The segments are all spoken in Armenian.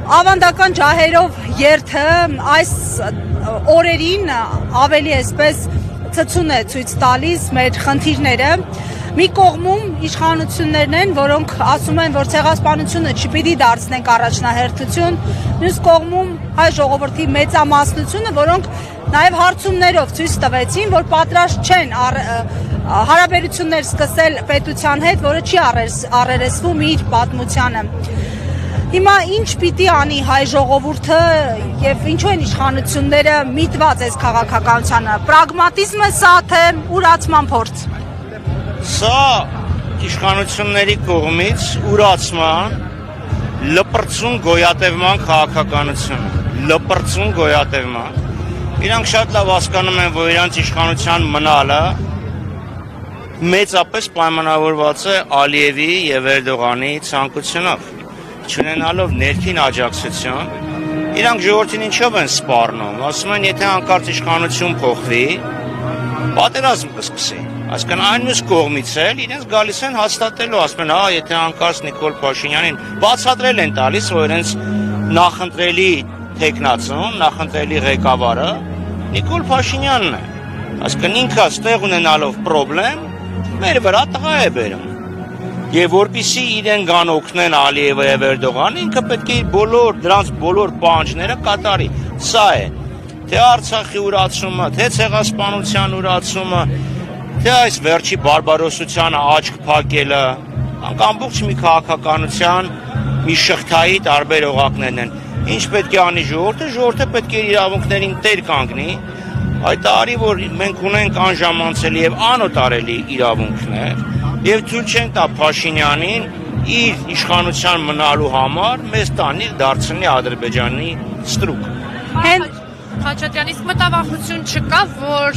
ավանդական ջահերով երթը այս օրերին ավելի այսպես ցցուն է ցույց տալիս մեր խնդիրները։ Մի կողմում իշխանություններն են, որոնք ասում են, որ ցեղասպանությունը չպիտի դարձնենք առաջնահերթություն, մյուս կողմում հայ ժողովրդի մեծամասնությունը, որոնք նաև հարցումներով ցույց տվեցին, որ պատրաստ չեն հարաբերություններ սկսել պետության հետ, որը չի առերեսվում իր պատմությանը։ Հիմա ինչ պիտի անի հայ ժողովուրդը եւ ինչու են իշխանությունները միտված այս քաղաքականությանը։ Պրագմատիզմ է սա, թե ուրացման փորձ։ Սա իշխանությունների կողմից ուրացման, լպրծուն գոյատևման քաղաքականություն, լպրծուն գոյատևման։ Իրանք շատ լավ հասկանում են, որ իրանք իշխանության մնալը մեծապես պայմանավորված է Ալիևի եւ Էրդողանի ցանկությունով, չունենալով ներքին աջակցություն, իրանք ժողովրդին ինչով են սպառնում, ասում են, եթե հանկարծ իշխանություն փոխվի, պատերազմ կսկսի։ Այսինքն այն մյուս կողմից էլ իրենց գալիս են հաստատելու, ասում են, եթե հանկարծ Նիկոլ Փաշինյանին բացատրել են տալիս, որ իրենց նախընտրելի թեկնածուն, նախընտրելի ղեկավարը Նիկոլ Փաշինյանն է։ Այսինքն ինքը ստեղ ունենալով խնդրեմ, մեր վրա տղա է բերում։ Եվ որպեսզի իրեն գան օգնեն Ալիևը եւ Էրդողանը, ինքը պետք է դրանց բոլոր պահանջները կատարի։ Սա է, թե Արցախի ուրացումը, թե ցեղասպանության ուրացումը, թե այս վերջի բարբարոսությանը աչք փակելը, ամբողջ մի քաղաքականության մի շղթայի տարբեր օղակներն են։ Ինչ պետք է անի ժողովուրդը, ժողովուրդը պետք է իր իրավունքներին տեր կանգնի, հայտարարի, որ մենք ունենք անժամանցելի եւ անօտարելի իրավունքներ, եւ թույլ չենք տա Փաշինյանին իր իշխանության մնալու համար մեզ տանի դարձնի Ադրբեջանի ստրուկ։ Խաչատրյանից մտավախություն չկա, որ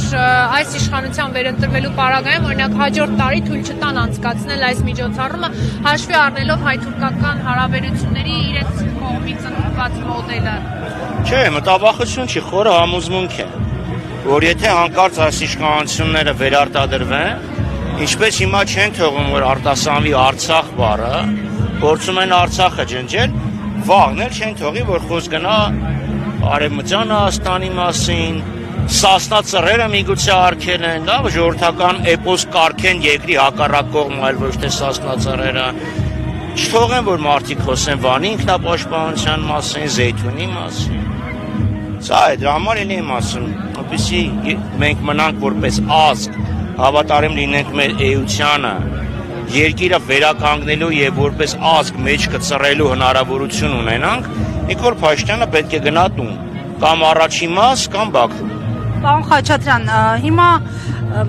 այս իշխանության վերընտրվելու պարագայում, օրինակ հաջորդ տարի թույլ չտան անցկացնել այս միջոցառումը, հաշվի առնելով հայ-թուրքական հարաբերությունների իրենց կողմից ընդունված մոդելը։ Չէ, մտավախություն չի, խորը համոզմունք է, որ եթե հանկարծ այս իշխանությունները վերարտադրվեն, ինչպես հիմա չեն թողում, որ արտասանվի Արցախ բառը, փորձում են Արցախը ջնջել, վաղն էլ չեն թողի, որ խոսք գնա Արևմտյան Հայաստանի մասին, Սասնա ծռերը միգուցե արգել են, դա ժողովրդական էպոս կարգեն երկրի հակառակ կողմը, այլ ոչ թե Սասնա ծռերը։ Չթողեն, որ մարդիկ խոսեն Վանի ինքնապաշտպանության մասին, Զեյթունի մասին։ Սա է, դրա համար էլ եմ ասում, որպեսզի մենք մնանք որպես ազգ, հավատարիմ լինենք մեր էությանը, երկիրը վերականգնելու եւ որպես ազգ մեջքը ծռելու հնարավորություն ունենանք, Նիկոլ Փաշինյանը պետք է գնա տուն, կամ առաջին մաս, կամ Բաքու։ Պարոն Խաչատրյան, հիմա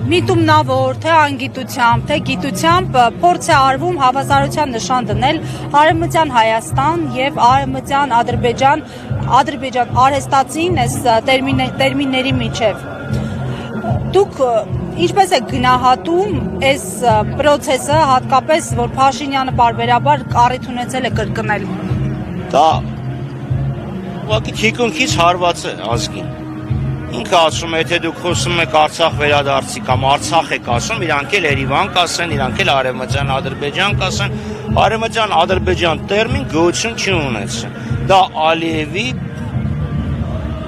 միտումնավոր, թե անգիտությամբ, թե գիտությամբ փորձ է արվում հավասարության նշան դնել Արևմտյան Հայաստան եւ Արևմտյան Ադրբեջան արհեստացին այս տերմինների միջև։ Դուք ինչպես է գնահատում այս process-ը, հատկապես որ Փաշինյանը բարբերաբար առիթ ունեցել է կրկնել։ Դա ուղղակի թիկունքից հարված է ազգին։ Ինքը ասում է, եթե դուք խոսում եք Արցախ վերադարձի կամ Արցախ եք ասում, իրանք էլ Երևան կասեն, իրանք էլ Արևմտյան Ադրբեջան կասեն, Արևմտյան Ադրբեջան տերմին գոյություն չի ունեցել։ Դա Ալիևի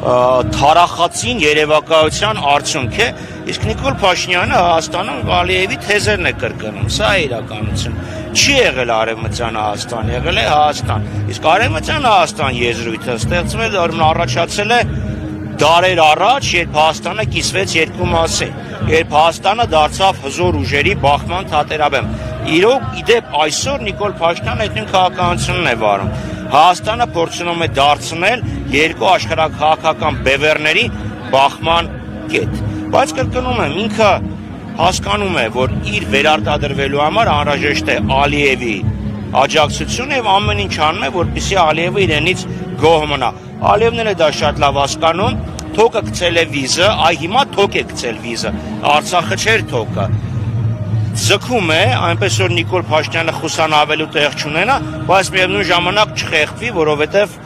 թարախածին երևակայության արդյունք է, իսկ Նիկոլ Փաշինյանը Հայաստանում Ալիևի թեզերն է կրկնում, սա է իրականություն։ Չի եղել Արևմտյան Հայաստան, եղել է Հայաստան, իսկ Արևմտյան Հայաստան եզրույթը ստեղծվել առաջացել է դարեր առաջ, երբ Հայաստանը կիսվեց երկու մասի, երբ Հայաստանը դարձավ հզոր ուժերի բախման թատերաբեմ։ Իրոք, իդեպ այսօր Նիկոլ Փաշինյանը այդ նույն քաղաքականությունն է վարում։ Հայաստանը փորձում է դարձնել երկու աշխարհաքաղաքական բևեռների բախման կետ։ Բայց կրկնում եմ, ինքը հասկանում է, որ իր վերարտադրվելու համար անհրաժեշտ է Ալիևի աջակցությունը եւ ամեն ինչ անում է, որպեսզի Ալիևը իրենից գոհ մնա։ Ալիևն էլ է դա շատ լավ հասկանում, թոկը գցել է վիզը, այ հիմա թոկ է գցել վիզը, Արցախը չէր թոկը։ Ձգում է, այնպես որ Նիկոլ Փաշինյանը խուսանավելու տեղ չունենա, բայց միևնույն ժամանակ չխեղդվի, որովհետև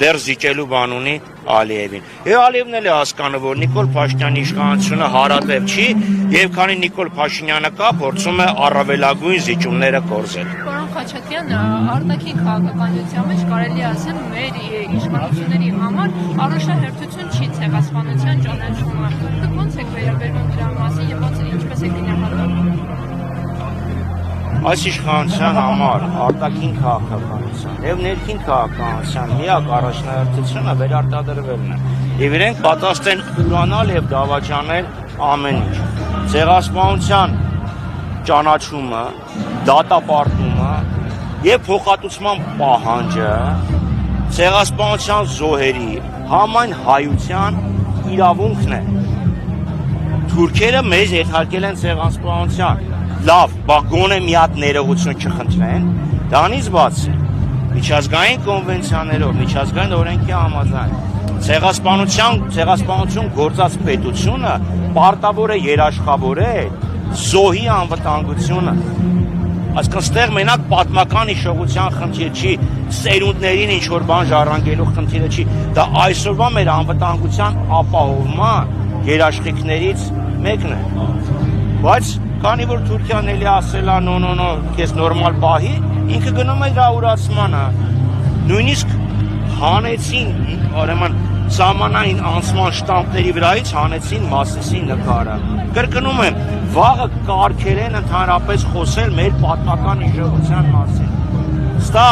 դեռ զիջելու բան ունի Ալիևին։ Եվ Ալիևն էլ է հասկանում, որ Նիկոլ Փաշինյանի իշխանությունը հարատև չի, եւ քանի Նիկոլ Փաշինյանը կա, փորձում է առավելագույն զիջումները կորզել։ Խաչատրյան, արտաքին քաղաքականության մեջ կարելի ասել մեր իշխանությունների համար առաջնահերթություն չի ցեղասպանության ճանաչումը։ Դուք ո՞նց եք վերաբերվում դրա մասին եւ ո՞նց ինչպես եք գնահատում։ Այս իշխանության համար արտաքին քաղաքականության եւ ներքին քաղաքականության միակ առաջնահերթությունը վերարտադրվելն է։ Եվ իրենք պատրաստ են ուրանալ եւ դավաճանել ամեն ինչ։ Ցեղասպանության ճանաչումը, դատապարտումը եւ փոխհատուցման պահանջը ցեղասպանության զոհերի համայն հայության իրավունքն է։ Թուրքերը մեզ ենթարկել են ցեղասպանության։ Լավ, բա գոնե մի հատ ներողություն չխնդրեն, դրանից բացի միջազգային կոնվենցիաներով, միջազգային օրենքի համաձայն ցեղասպանություն գործած պետությունը պարտավոր է երաշխավորել զոհի անվտանգությունը։ Այսինքն ստեղ մենակ պատմական հիշողության խնդիր չի, սերունդներին ինչ որ բան ժառանգելու խնդիրը չի, դա այսօրվա մեր անվտանգության ապահովման երաշխիքներից մեկն է։ Բայց քանի որ Թուրքիան էլի ասել է նո, քեզ նորմալ պահի, ինքը գնում է դրա ուրացմանը։ Նույնիսկ հանեցին, ուրեմն սահմանային անցման շտամպների վրայից հանեցին Մասիսի նկարը։ Կրկնում եմ, վաղը կարգեր են ընդհանրապես խոսել մեր պատմական հիշողության մասին։ Ստա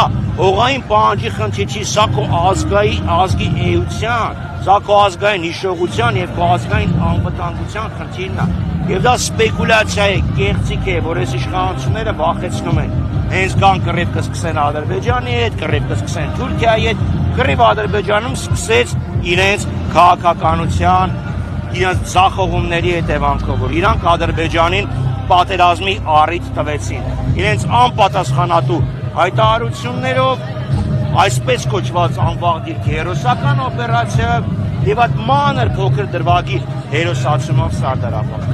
օղային պահանջի խնդիր չի, սա քո ազգի էության, սա քո ազգային հիշողության եւ քո ազգային անվտանգության խնդիրն է։ Եվ դա սպեկուլյացիա է, կեղծիք է, որ այս իշխանությունները վախեցնում են։ Հենց կան կռիվ կսկսեն Ադրբեջանի հետ, կռիվ կսկսեն Թուրքիայի հետ, կռիվ Ադրբեջանում սկսեց իրենց քաղաքականության, իրենց ձախողումների հետևանքով, որ իրանք Ադրբեջանին պատերազմի առիթ տվեցին։ Իրենց անպատասխանատու հայտարարություններով, այսպես կոչված անվաղ դիրքի հերոսական օպերացիա եւ այդ մանր փոքր դրվագի հերոսացումով Սարդարապատ։